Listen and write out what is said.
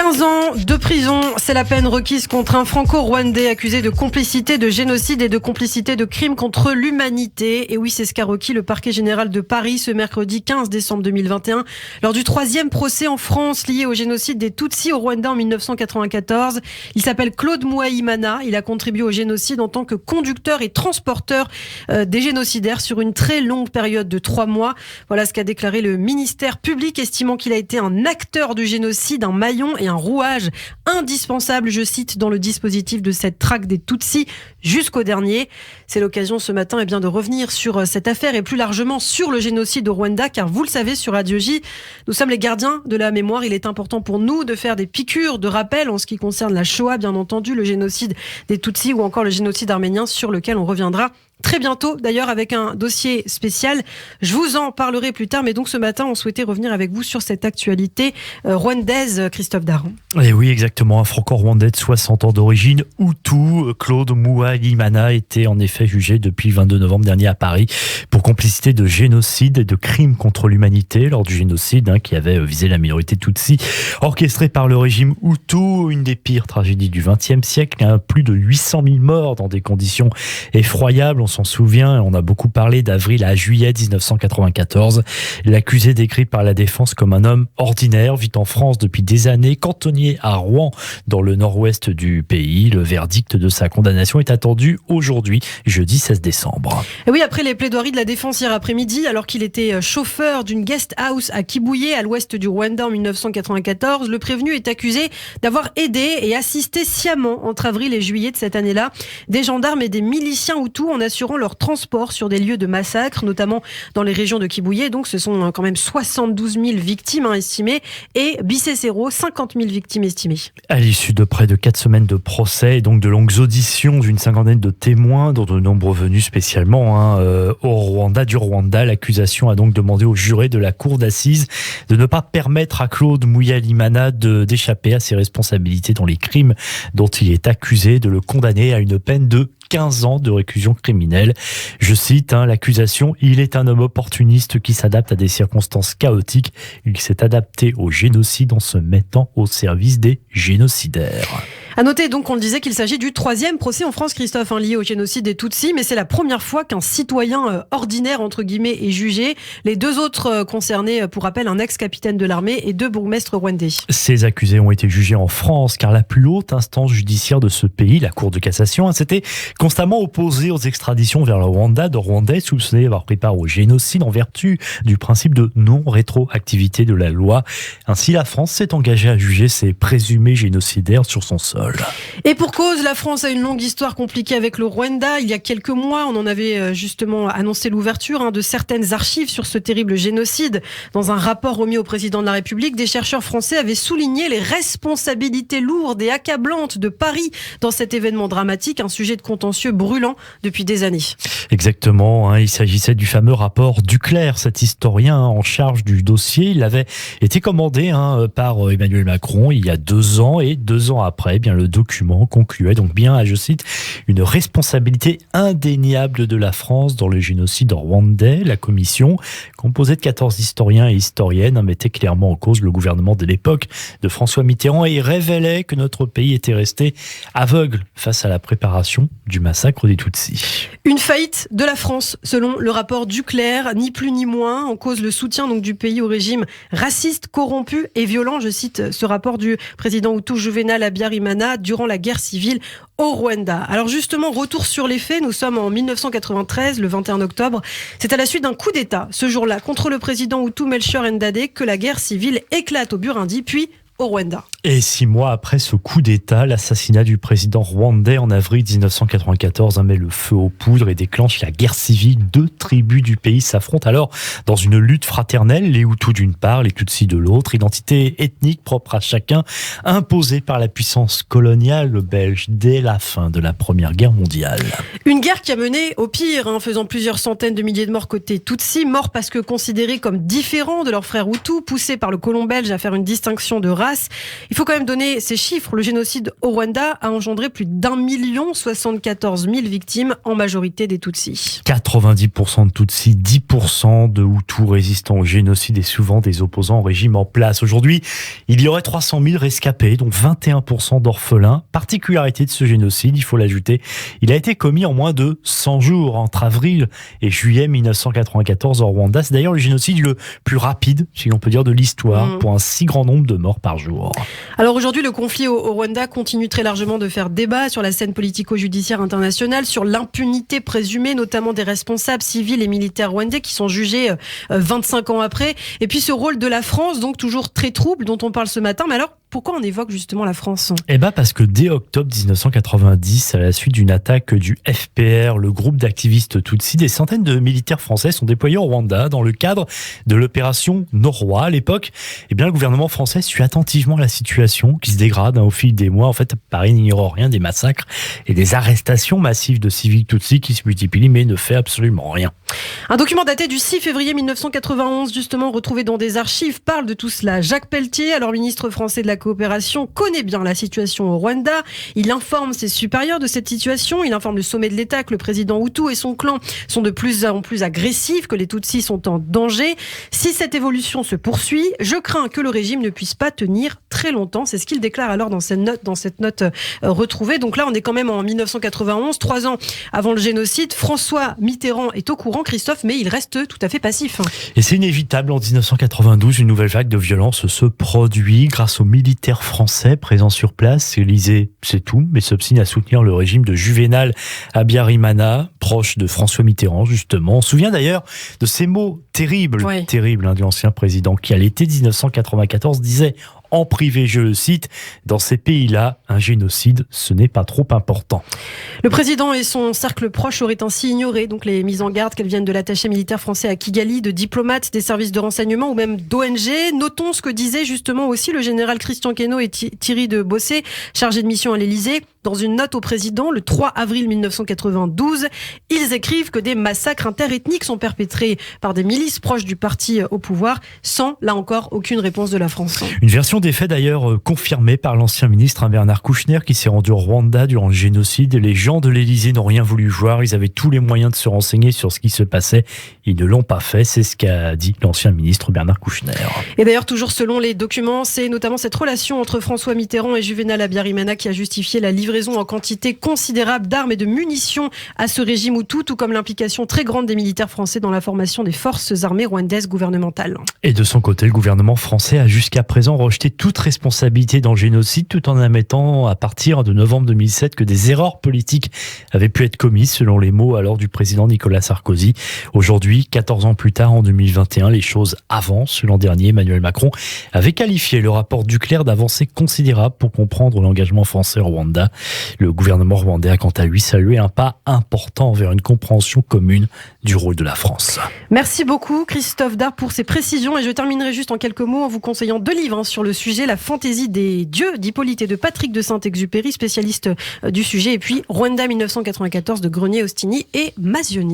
15 ans de prison, c'est la peine requise contre un franco-rwandais accusé de complicité de génocide et de complicité de crimes contre l'humanité. Et oui, c'est ce qu'a requis le parquet général de Paris ce mercredi 15 décembre 2021 lors du 3e procès en France lié au génocide des Tutsis au Rwanda en 1994. Il s'appelle Claude Muayimana. Il a contribué au génocide en tant que conducteur et transporteur des génocidaires sur une très longue période de 3 mois. Voilà ce qu'a déclaré le ministère public, estimant qu'il a été un acteur du génocide, un maillon et un rouage indispensable, je cite, dans le dispositif de cette traque des Tutsis jusqu'au dernier. C'est l'occasion ce matin de revenir sur cette affaire et plus largement sur le génocide au Rwanda, car vous le savez, sur Radio J, nous sommes les gardiens de la mémoire. Il est important pour nous de faire des piqûres de rappel en ce qui concerne la Shoah, bien entendu, le génocide des Tutsis ou encore le génocide arménien, sur lequel on reviendra très bientôt, d'ailleurs, avec un dossier spécial. Je vous en parlerai plus tard, mais donc ce matin, on souhaitait revenir avec vous sur cette actualité rwandaise, Christophe Daron. Et oui, exactement, un franco-rwandais de 60 ans d'origine, Hutu, Claude Muayimana, était en effet jugé depuis le 22 novembre dernier à Paris pour complicité de génocide et de crimes contre l'humanité lors du génocide qui avait visé la minorité Tutsi, orchestré par le régime Hutu, une des pires tragédies du XXe siècle, plus de 800 000 morts dans des conditions effroyables. On s'en souvient, on a beaucoup parlé d'avril à juillet 1994. L'accusé décrit par la défense comme un homme ordinaire, vit en France depuis des années, cantonnier à Rouen, dans le nord-ouest du pays. Le verdict de sa condamnation est attendu aujourd'hui, jeudi 16 décembre. Et oui, après les plaidoiries de la défense hier après-midi, alors qu'il était chauffeur d'une guest house à Kibuye, à l'ouest du Rwanda en 1994, le prévenu est accusé d'avoir aidé et assisté sciemment entre avril et juillet de cette année-là des gendarmes et des miliciens Hutus en assurant leur transport sur des lieux de massacre, notamment dans les régions de Kibuye. Donc ce sont quand même 72 000 victimes estimées et Bisesero, 50 000 victimes estimées. À l'issue de près de 4 semaines de procès et donc de longues auditions d'une cinquantaine de témoins, dont de nombreux venus spécialement du Rwanda, l'accusation a donc demandé aux jurés de la cour d'assises de ne pas permettre à Claude Muayimana d'échapper à ses responsabilités dans les crimes dont il est accusé, de le condamner à une peine de 15 ans de réclusion criminelle. Je cite l'accusation: il est un homme opportuniste qui s'adapte à des circonstances chaotiques. Il s'est adapté au génocide en se mettant au service des génocidaires. À noter donc, on le disait, qu'il s'agit du 3e procès en France, Christophe, lié au génocide des Tutsis, mais c'est la première fois qu'un citoyen ordinaire, entre guillemets, est jugé. Les 2 autres concernés, pour rappel, un ex-capitaine de l'armée et 2 bourgmestres rwandais. Ces accusés ont été jugés en France, car la plus haute instance judiciaire de ce pays, la Cour de cassation, s'était constamment opposée aux extraditions vers le Rwanda de Rwandais soupçonnés d'avoir pris part au génocide en vertu du principe de non-rétroactivité de la loi. Ainsi, la France s'est engagée à juger ces présumés génocidaires sur son sol. Et pour cause, la France a une longue histoire compliquée avec le Rwanda. Il y a quelques mois, on en avait justement annoncé l'ouverture de certaines archives sur ce terrible génocide. Dans un rapport remis au président de la République, des chercheurs français avaient souligné les responsabilités lourdes et accablantes de Paris dans cet événement dramatique, un sujet de contentieux brûlant depuis des années. Exactement, il s'agissait du fameux rapport Duclerc, cet historien en charge du dossier. Il avait été commandé par Emmanuel Macron il y a 2 ans, et 2 ans après, le document concluait donc bien à, je cite, une responsabilité indéniable de la France dans le génocide rwandais. La commission, composée de 14 historiens et historiennes, mettait clairement en cause le gouvernement de l'époque de François Mitterrand et révélait que notre pays était resté aveugle face à la préparation du massacre des Tutsis. Une faillite de la France, selon le rapport Duclerc, ni plus ni moins. En cause le soutien donc du pays au régime raciste, corrompu et violent. Je cite ce rapport du président Hutu Juvenal Habyarimana durant la guerre civile au Rwanda. Alors justement, retour sur les faits, nous sommes en 1993, le 21 octobre. C'est à la suite d'un coup d'État, ce jour-là, contre le président Hutu Melchior Ndadaye, que la guerre civile éclate au Burundi, puis au Rwanda. Et 6 mois après ce coup d'État, l'assassinat du président rwandais en avril 1994 met le feu aux poudres et déclenche la guerre civile. 2 tribus du pays s'affrontent alors dans une lutte fraternelle, les Hutus d'une part, les Tutsis de l'autre. Identité ethnique propre à chacun, imposée par la puissance coloniale belge dès la fin de la Première Guerre mondiale. Une guerre qui a mené au pire, faisant plusieurs centaines de milliers de morts côté Tutsis, morts parce que considérés comme différents de leurs frères Hutus, poussés par le colon belge à faire une distinction de race. race. Il faut quand même donner ces chiffres. Le génocide au Rwanda a engendré plus d'1 074 000 victimes, en majorité des Tutsis. 90% de Tutsis, 10% de Hutus résistants au génocide et souvent des opposants au régime en place. Aujourd'hui, il y aurait 300 000 rescapés, dont 21% d'orphelins. Particularité de ce génocide, il faut l'ajouter, il a été commis en moins de 100 jours, entre avril et juillet 1994 au Rwanda. C'est d'ailleurs le génocide le plus rapide, si l'on peut dire, de l'histoire, pour un si grand nombre de morts par jour. Alors aujourd'hui, le conflit au Rwanda continue très largement de faire débat sur la scène politico-judiciaire internationale, sur l'impunité présumée, notamment des responsables civils et militaires rwandais qui sont jugés 25 ans après. Et puis ce rôle de la France, donc toujours très trouble, dont on parle ce matin. Mais alors, pourquoi on évoque justement la France ? Eh bien parce que dès octobre 1990, à la suite d'une attaque du FPR, le groupe d'activistes Tutsis, des centaines de militaires français sont déployés au Rwanda dans le cadre de l'opération Noroi. À l'époque, eh bien, le gouvernement français suit attentivement la situation qui se dégrade au fil des mois. En fait, Paris n'ignore rien des massacres et des arrestations massives de civils Tutsis qui se multiplient mais ne fait absolument rien. Un document daté du 6 février 1991, justement retrouvé dans des archives, parle de tout cela. Jacques Pelletier, alors ministre français de la coopération, connaît bien la situation au Rwanda. Il informe ses supérieurs de cette situation. Il informe le sommet de l'État que le président Hutu et son clan sont de plus en plus agressifs, que les Tutsis sont en danger. Si cette évolution se poursuit, je crains que le régime ne puisse pas tenir très longtemps. C'est ce qu'il déclare alors dans cette note retrouvée. Donc là, on est quand même en 1991, 3 ans avant le génocide. François Mitterrand est au courant, Christophe, mais il reste tout à fait passif. Et c'est inévitable, en 1992, une nouvelle vague de violence se produit grâce aux militaires français présents sur place. L'Élysée, c'est tout, mais s'obstine à soutenir le régime de Juvénal Habyarimana, proche de François Mitterrand, justement. On se souvient d'ailleurs de ces mots terribles, terribles, de l'ancien président qui, à l'été 1994, disait en privé, je le cite, « Dans ces pays-là, un génocide, ce n'est pas trop important ». Le président et son cercle proche auraient ainsi ignoré donc les mises en garde qu'elles viennent de l'attaché militaire français à Kigali, de diplomates, des services de renseignement ou même d'ONG. Notons ce que disait justement aussi le général Christian Queneau et Thierry de Bossé, chargés de mission à l'Élysée. Dans une note au président, le 3 avril 1992, ils écrivent que des massacres interethniques sont perpétrés par des milices proches du parti au pouvoir, sans, là encore, aucune réponse de la France. Une version des faits d'ailleurs confirmée par l'ancien ministre Bernard Kouchner qui s'est rendu au Rwanda durant le génocide. Les gens de l'Élysée n'ont rien voulu voir, ils avaient tous les moyens de se renseigner sur ce qui se passait. Ils ne l'ont pas fait, c'est ce qu'a dit l'ancien ministre Bernard Kouchner. Et d'ailleurs, toujours selon les documents, c'est notamment cette relation entre François Mitterrand et Juvénal Habyarimana qui a justifié la livraison en quantité considérable d'armes et de munitions à ce régime Hutu, tout comme l'implication très grande des militaires français dans la formation des forces armées rwandaises gouvernementales. Et de son côté, le gouvernement français a jusqu'à présent rejeté toute responsabilité dans le génocide, tout en admettant à partir de novembre 2007 que des erreurs politiques avaient pu être commises, selon les mots alors du président Nicolas Sarkozy. Aujourd'hui, 14 ans plus tard, en 2021, les choses avancent. L'an dernier, Emmanuel Macron avait qualifié le rapport Duclerc d'avancée considérable pour comprendre l'engagement français au Rwanda. Le gouvernement rwandais a quant à lui salué un pas important vers une compréhension commune du rôle de la France. Merci beaucoup Christophe Dard pour ces précisions et je terminerai juste en quelques mots en vous conseillant 2 livres sur le sujet, La fantaisie des dieux d'Hippolyte et de Patrick de Saint-Exupéry, spécialiste du sujet, et puis Rwanda 1994 de Grenier-Ostini et Mazzoni.